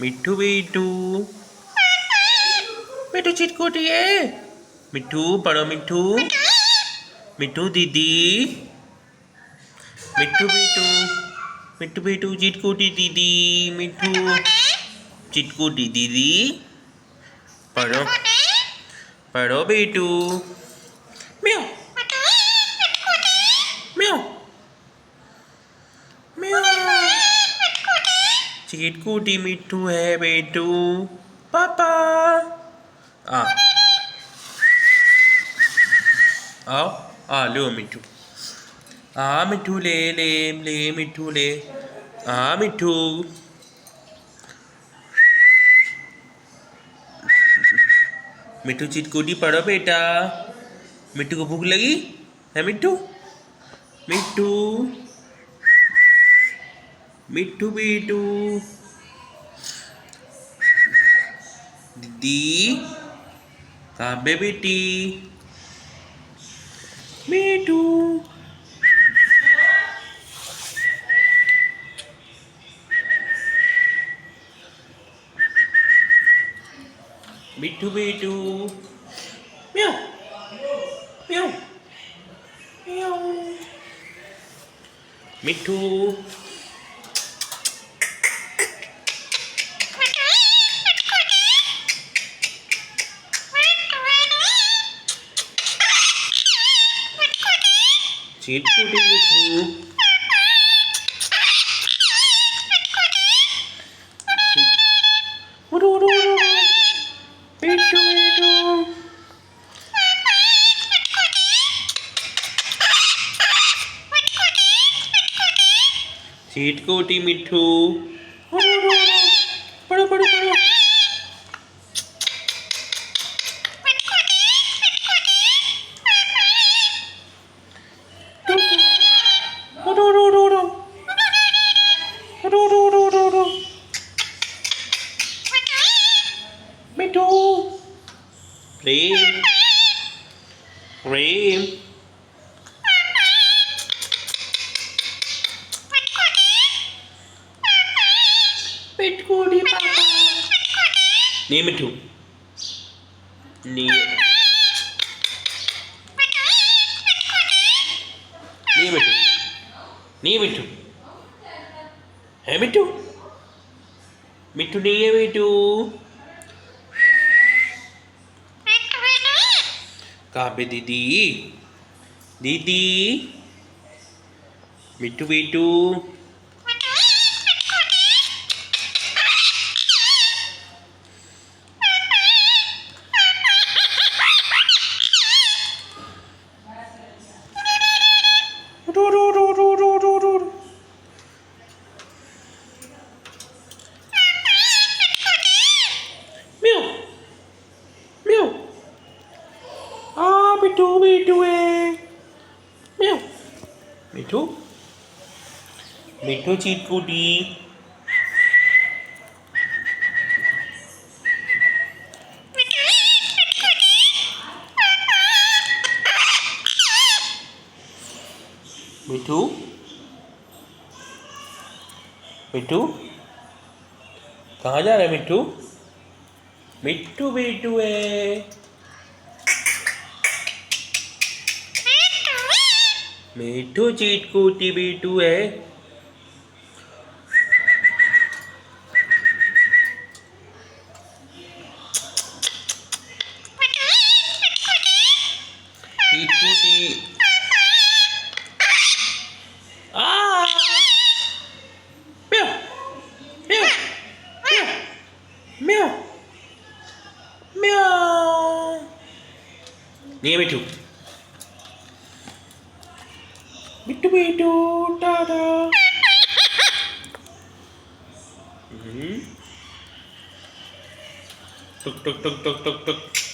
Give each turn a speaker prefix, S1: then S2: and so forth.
S1: मिट्ठू बिट्टू मिट्टू चिटकुटी है मिट्ठू पढ़ो मिट्ठू मिट्ठू दीदी मिट्ठू बिट्टू चिटकुटी दीदी मिट्ठू चिटकुटी दीदी पढ़ो पढ़ो बिट्टू म्याऊ म्याऊ म्याऊ चिटकुटी मिट्ठू है बेटू पापा आ आओ आ लो मिट्ठू आ मिट्ठू ले ले ले मिट्ठू ले आ मिट्ठू मिट्ठू चिटकुटी पढ़ो बेटा मिट्टू को भूख लगी है मिट्ठू मिट्टू मिट्ठू बिट्टू दीदी कहाँ पे बेटी मिट्ठू मिट्ठू बिट्टू म्याऊ म्याऊ म्याऊ मिट्ठू चिटकुटी मिट्ठू उड़ो उड़ो उड़ो मिट्ठू मिट्ठू चिटकुटी मिट्ठू उड़ो उड़ो उड़ो पढ़ो पढ़ो पढ़ो उड़ो उड़ो उड़ो उड़ो उड़ो उड़ो उड़ो उड़ो उड़ो मिट्ठू प्रेम प्रेम पिटकुटी पापा नहीं मिट्ठू नहीं नहीं मिट्ठू नहीं मिट्ठू है मिट्ठू मिट्ठू नहीं है मिट्ठू कहाँ पे दीदी दीदी मिट्ठू बिट्टू रो रो रो रो रो रो रो म्याऊ म्याऊ आ मिट्ठू मिट्ठू है म्याऊ मिट्ठू मिट्ठू चिटकुटी मिट्ठू मिट्ठू कहाँ जा रहा है मिट्ठू मिट्ठू बिट्टू है मिट्ठू चिटकुटी बिट्टू है चिटकुटी आ म्याऊ म्याऊ म्याऊ म्याऊ नहीं है मिट्ठू मिट्टू बिट्टू टाटा टुक टुक टुक टुक टुक टुक